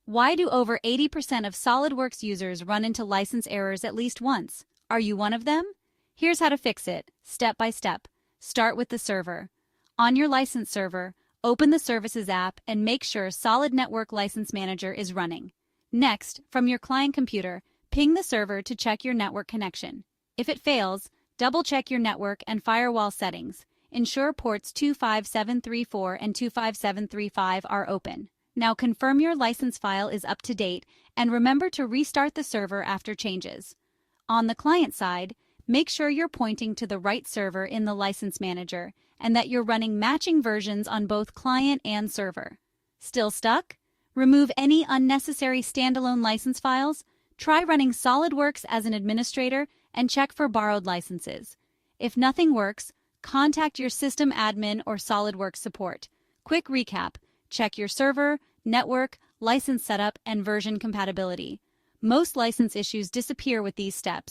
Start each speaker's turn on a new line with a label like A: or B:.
A: Why do over 80% of SOLIDWORKS users run into license errors at least once? Are you one of them? Here's how to fix it, step by step. Start with the server. On your license server, open the Services app and make sure Solid Network License Manager is running. Next, from your client computer, ping the server to check your network connection. If it fails, double-check your network and firewall settings. Ensure ports 25734 and 25735 are open. Now confirm your license file is up to date and remember to restart the server after changes. On the client side, make sure you're pointing to the right server in the License Manager and that you're running matching versions on both client and server. Still stuck? Remove any unnecessary standalone license files. Try running SOLIDWORKS as an administrator and check for borrowed licenses. If nothing works, contact your system admin or SOLIDWORKS support. Quick recap: check your server, network, license setup, and version compatibility. Most license issues disappear with these steps.